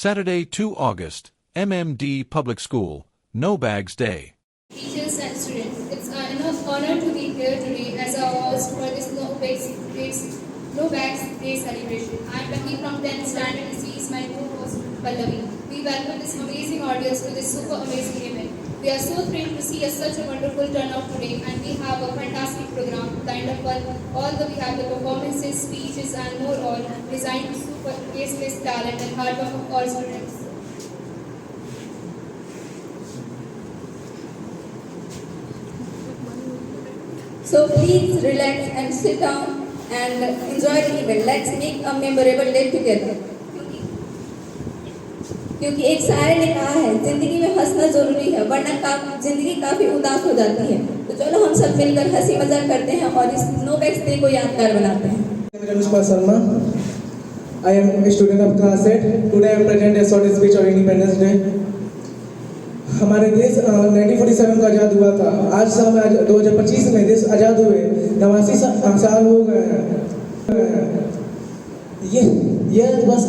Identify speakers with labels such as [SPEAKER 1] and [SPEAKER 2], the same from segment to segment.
[SPEAKER 1] Saturday, 2 August, MMD Public School, No Bags Day.
[SPEAKER 2] Teachers and students, it's an honor to be here today as a host for this No Bags Day celebration. I'm Becky from 10th Standard and she is my co-host Pallavi. We welcome this amazing audience to this super amazing event. We are so thrilled to see such a wonderful turnout today, and we have a fantastic program lined up for all we have the performances, speeches and more all designed to showcase this talent and hard work of all students.
[SPEAKER 3] So please relax and sit down and enjoy the event. Let's make a memorable day together. क्योंकि एक शायर ने कहा है जिंदगी में हंसना जरूरी है वरना जिंदगी काफी उदास हो जाती है। तो चलो हम सब मिलकर हंसी मजाक करते हैं और इस नो बैग्स डे को यादगार बनाते हैं।
[SPEAKER 4] I am a student of class 8. Today I am present a short speech on Independence Day. हमारे देश 1947 का आज़ाद हुआ था। आज 2025 में देश आज़ाद हुए 89 साल हो गए हैं। ये बस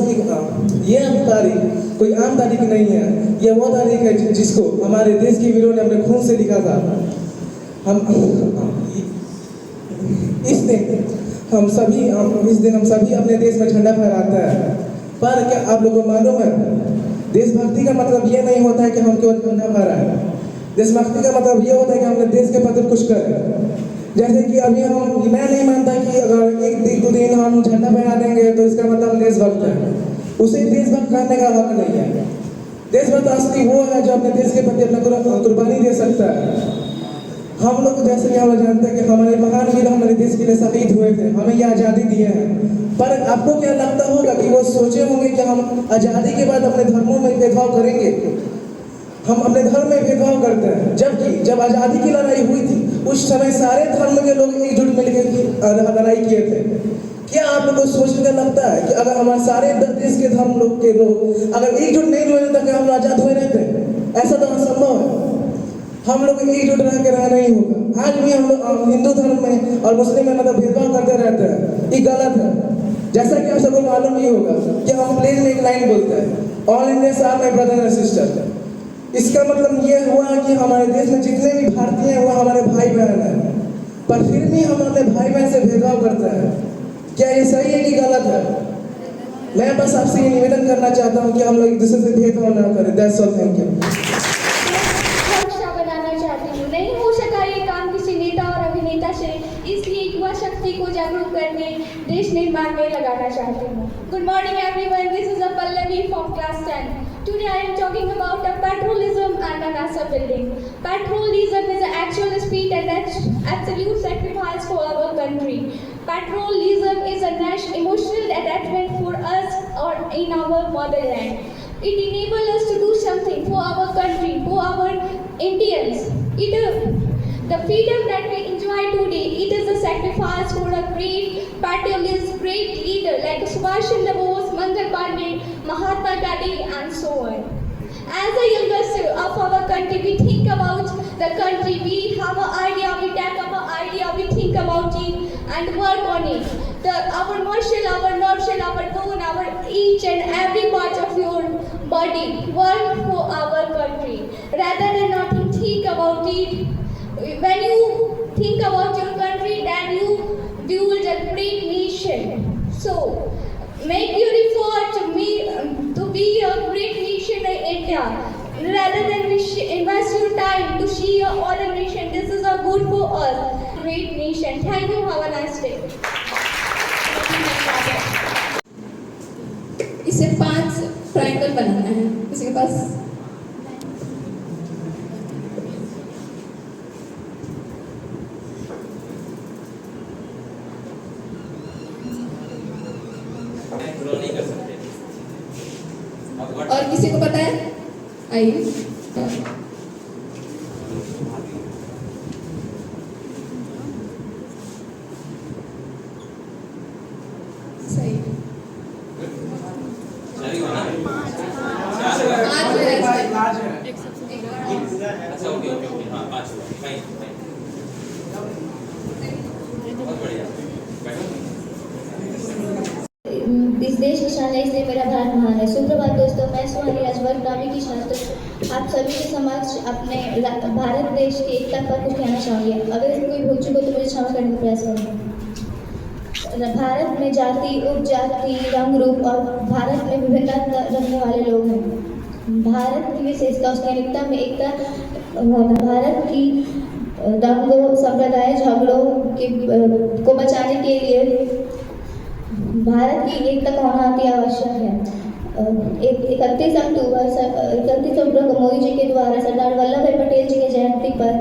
[SPEAKER 4] ये तारीख कोई आम तारीख नहीं है। ये वो तारीख है जिसको हमारे देश के वीरों ने अपने खून से लिखा था। इस दिन हम सभी अपने देश में झंडा फहराते हैं। पर क्या आप लोगों को मालूम है देशभक्ति का मतलब ये नहीं होता है कि हम केवल झंडा फहराएं। देशभक्ति का मतलब ये होता है कि हम अपने देश के प्रति कुछ करें। जैसे कि अभी मैं नहीं मानता कि अगर एक दो दिन हम झंडा फहरा देंगे तो इसका मतलब देशभक्त है। उसे देशभक्त कहने का हक नहीं है। देशभक्त असली वो है जो अपने देश के प्रति अपना कुर्बानी दे सकता है। हम लोग जैसे कि हम लोग जानते हैं कि हमारे महान वीर हमारे देश के लिए शहीद हुए थे, हमें ये आज़ादी दिए हैं। पर आपको क्या लगता होगा कि वो सोचे होंगे कि हम आज़ादी के बाद अपने धर्मों में भेदभाव करेंगे? हम अपने धर्म में भेदभाव करते हैं। जबकि जब आज़ादी की लड़ाई हुई थी उस समय सारे धर्म के लोग एकजुट मिलकर लड़ाई किए थे। क्या आप लोग को सोचने लगता है कि अगर हमारे सारे देश के धर्म के लोग अगर एकजुट नहीं हुए तो क्या हम आज़ाद हुए रहते? ऐसा तो असंभव है। हम लोग एकजुट रह के रहना ही होगा। आज भी हम लोग हिंदू धर्म में और मुस्लिम में मतलब भेदभाव करते रहते हैं। ये गलत है। जैसा कि आप सबको मालूम ही होगा कि हम प्लेन में एक लाइन बोलते हैं, all Indians are my brother and sister. इसका मतलब ये हुआ कि हमारे देश में जितने भी भारतीय हैं वो हमारे भाई बहन हैं। पर फिर भी हम अपने भाई बहन से भेदभाव करते हैं। क्या ये सही है कि गलत है? मैं बस आपसे ये निवेदन करना चाहता हूँ कि हम लोग एक दूसरे से भेदभाव ना करें। That's all, thank you.
[SPEAKER 5] नहीं हो सका ये काम किसी नेता और अभिनेता से, इसलिए युवा शक्ति को जागरूक करने देश निर्माण में लगाना चाहती हूँ। Good morning everyone, this is Pallavi from class 10. Today I am talking about the patriotism and the NASA building. Patriotism is an actual spirit and absolute sacrifice for our country. Patriotism is a emotional attachment for us or in our motherland. It enables us to do something for our country, for our Indians. The freedom that we enjoy today, it is a sacrifice for a great patriotist, great leader like Subhash Chandra Bose, Mangal Pandey, Mahatma Gandhi, and so on. As a youngster of our country, we think about the country, we have an idea, we take up an idea, we think about it and work on it. Our muscle, our nerve cell, our bone, our each and every part of your body work for our country. Rather than not think about it, when you think about your country, then you build a great nation. So, make your effort to be a great nation in India. Rather than invest your time to see other nation, this is a good for us. Great nation. Thank you. Have a nice day.
[SPEAKER 3] इसे 5 triangle बनाना है। किसी के पास और किसी को पता है? आइए। सही।
[SPEAKER 5] इस देश की शान है, इसलिए मेरा भारत महान है। सुप्रभात दोस्तों, मैं की छात्र आप सभी के समक्ष अपने भारत देश की एकता पर कुछ कहना चाहूँगी। अगर इसमें कोई भूल चूक हो तो मुझे क्षमा करने का प्रयास करूँगी। भारत में जाति, उपजाति, रंग रूप और भारत में विभिन्नता रखने वाले लोग हैं। भारत की विशेषता उसकी अनेकता में एकता होना। भारत की दंगों, संप्रदाय झगड़ों को बचाने के लिए भारत की एकता का होना अति आवश्यक है। 31 अक्टूबर को मोदी जी के द्वारा सरदार वल्लभ भाई पटेल जी की जयंती पर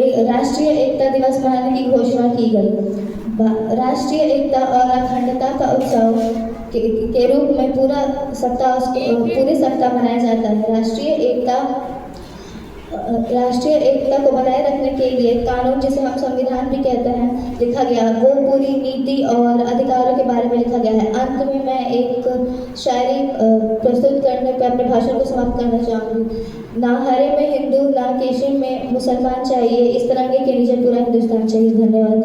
[SPEAKER 5] एक राष्ट्रीय एकता दिवस मनाने की घोषणा की गई। राष्ट्रीय एकता और अखंडता का उत्सव के रूप में पूरे सप्ताह मनाया जाता है। राष्ट्रीय एकता को बनाए रखने के लिए कानून, जिसे हम संविधान भी कहते हैं, लिखा गया। वो पूरी नीति और अधिकारों के बारे में लिखा गया है। अंत में मैं एक शायरी प्रस्तुत करने पर अपने भाषण को समाप्त करना चाहूँगी। ना हरे में हिंदू, ना केशरी में मुसलमान चाहिए, इस तिरंगे के नीचे पूरा हिंदुस्तान चाहिए। धन्यवाद।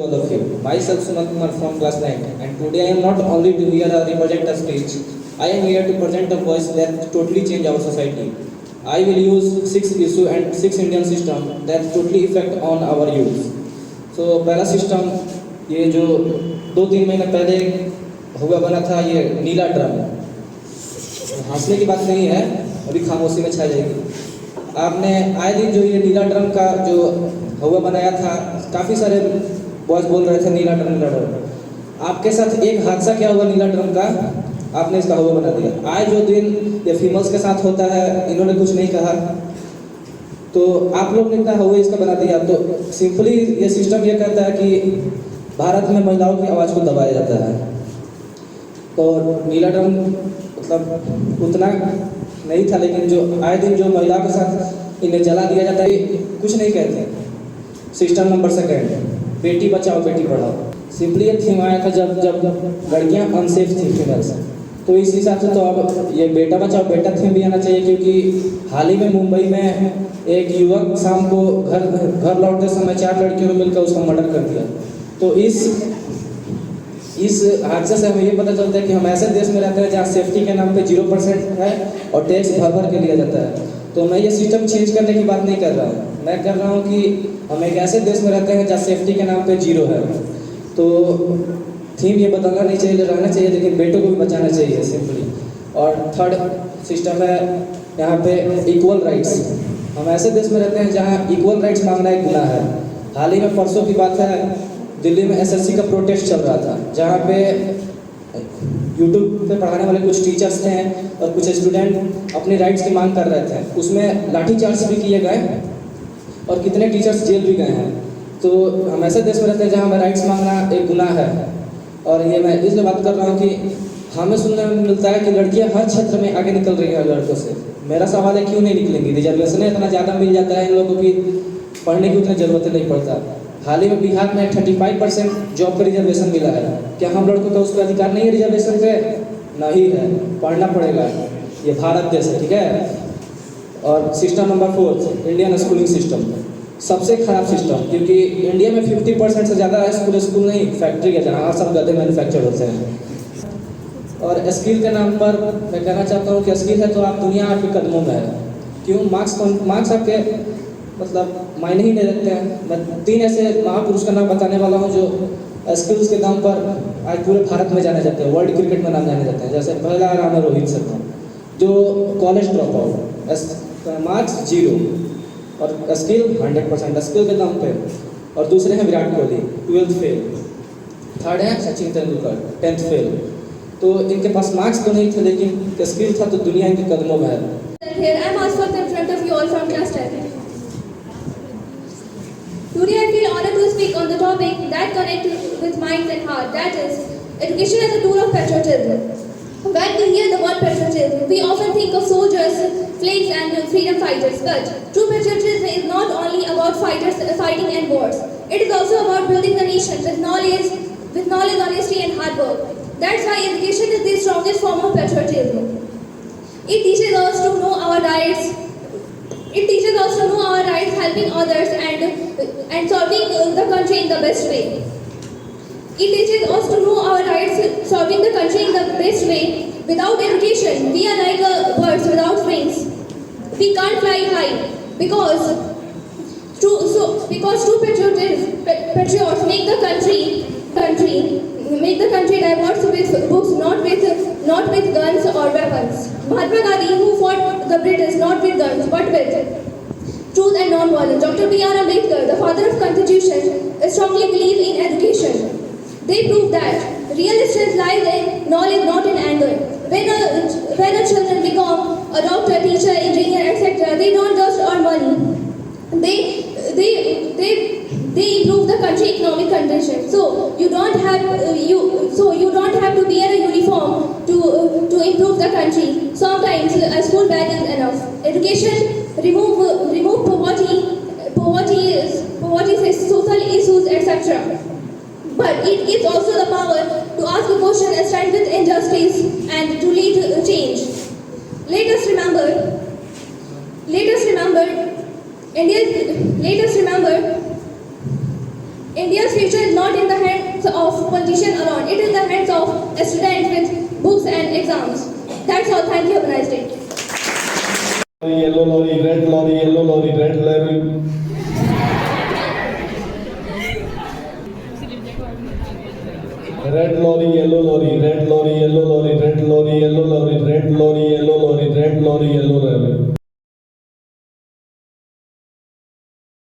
[SPEAKER 6] All of you. Myself Sumant Kumar from class 9, and today I am not only to here represent a speech. I am here to present a voice that totally change our society. I will use 6 issue and 6 Indian system that totally affect on our youth. So पहला system ये जो 2-3 महीने पहले हुआ बना था, ये नीला drum. हंसने की बात नहीं है, अभी खामोशी में छा जाएगी। आपने आए दिन जो ये नीला ड्रम का जो हुआ बनाया था, काफ़ी सारे बॉयज बोल रहे थे नीला ड्रम। आपके साथ एक हादसा क्या हुआ नीला ड्रम का, आपने इसका हुआ बना दिया। आज जो दिन ये फीमेल्स के साथ होता है, इन्होंने कुछ नहीं कहा तो आप लोग ने इतना हुआ इसका बना दिया। तो सिंपली ये सिस्टम ये कहता है कि भारत में महिलाओं की आवाज़ को दबाया जाता है। तो नीला ड्रम मतलब उतना नहीं था, लेकिन जो आए दिन जो महिलाओं के साथ इन्हें जला दिया जाता है, कुछ नहीं कहते। System number 2, Beti Bachao Beti Padhao. Simply ये थीम आया था जब लड़कियां अनसेफ थी फीमेल्स, तो इस हिसाब से तो अब ये बेटा बचाओ बेटा थीम भी आना चाहिए। क्योंकि हाल ही में मुंबई में एक युवक शाम को घर लौटते समय 4 लड़कियों ने मिलकर उसका मर्डर कर दिया। तो इस हादसे से हमें ये पता चलता है कि हम ऐसे देश में रहते हैं जहाँ सेफ्टी के नाम पे 0% है और टैक्स भर के लिया जाता है। तो मैं ये सिस्टम चेंज करने की बात नहीं कर रहा हूँ, मैं कर रहा हूँ कि हम एक ऐसे देश में रहते हैं जहाँ सेफ्टी के नाम पे 0 है। तो थीम ये बदलना नहीं चाहिए, रहना चाहिए, लेकिन बेटों को भी बचाना चाहिए सिंपली। और 3rd सिस्टम है यहाँ पे इक्वल राइट्स। हम ऐसे देश में रहते हैं जहाँ इक्वल राइट्स मांगना एक गुनाह है। हाल ही में परसों की बात है, दिल्ली में SSC का प्रोटेस्ट चल रहा था, जहाँ पे यूट्यूब पे पढ़ाने वाले कुछ टीचर्स थे और कुछ स्टूडेंट अपनी राइट्स की मांग कर रहे थे। उसमें लाठीचार्ज भी किए गए और कितने टीचर्स जेल भी गए हैं। तो हम ऐसे देश में रहते हैं जहाँ हमें राइट्स मांगना एक गुनाह है। और ये मैं इसलिए बात कर रहा हूँ कि हमें सुनने में मिलता है कि लड़कियाँ हर क्षेत्र में आगे निकल रही हैं लड़कों से। मेरा सवाल है, क्यों नहीं निकलेंगी? रिजर्वेशन इतना ज़्यादा मिल जाता है इन लोगों की, पढ़ने की उतनी ज़रूरत नहीं पड़ता। हाल ही में बिहार में 35% जॉब पर रिजर्वेशन मिला है। क्या हम लड़कों का उस पर अधिकार नहीं है रिजर्वेशन पे? नहीं है, पढ़ना पड़ेगा। ये भारत देश है, ठीक है। और system number 4, Indian schooling system, सबसे खराब सिस्टम। क्योंकि इंडिया में 50% से ज़्यादा स्कूल नहीं, फैक्ट्री है जहाँ सब गधे मैन्युफैक्चर होते हैं। और स्किल के नाम पर मैं कहना चाहता हूँ कि स्किल है तो आप दुनिया आपके कदमों में है। क्यों? मार्क्स आपके मतलब मायने ही नहीं रखते हैं। मैं 3 ऐसे महापुरुष का नाम बताने वाला हूँ जो स्किल्स के नाम पर आज पूरे भारत में जाने जाते हैं, वर्ल्ड क्रिकेट में नाम जाने जाते हैं। जैसे पहला नाम है रोहित शर्मा, जो कॉलेज ड्रॉप आउट, मार्क्स 0 और स्किल 100% स्किल के दम पे। और दूसरे हैं Virat Kohli, 12th fail. 3rd है सचिन तेंदुलकर, 10th फेल। तो इनके पास मार्क्स तो नहीं थे, लेकिन स्किल था तो दुनिया इनके कदमों में है।
[SPEAKER 2] Here I am Aswat in front of you all from class 10. Today I feel honored to speak on the topic that connects with minds and heart, that is, education as a tool of patriotism. When we hear the word patriotism, we often think of soldiers, flags and freedom fighters, but true patriotism is not only about fighting and wars. It is also about building the nation with knowledge, honesty and hard work. That's why education is the strongest form of patriotism. It teaches us to know our rights. It teaches us to know our rights, helping others and serving the country in the best way. It teaches us to know our rights, serving the country in the best way. Without education, we are like birds without
[SPEAKER 5] We can't fly high because true patriots make the country diverse with books, not with guns or weapons. Mahatma Gandhi, who fought the British not with guns but with truth and non-violence. Dr. B.R. Ambedkar, the father of Constitution, strongly believed in education. They proved that real strength lies in knowledge, not in anger. When a children become a doctor, teacher, engineer, etc., they don't just earn money. They improve the country economic condition. So you don't have to wear a uniform to improve the country. Sometimes a school bag is enough. Education remove poverty, social issues, etc. But it gives also the power to ask a question and stand with injustice and to lead change. Let us remember India's future is not in the hands of politicians alone. It is in the hands of students with books and exams. That's all. Thank you. Have a nice day.
[SPEAKER 7] Yellow lorry, red lorry, yellow lorry, red lorry. Red lorry, yellow lorry, red lorry, yellow lorry, red lorry, yellow lorry, red lorry, yellow lorry, red lorry, yellow lorry.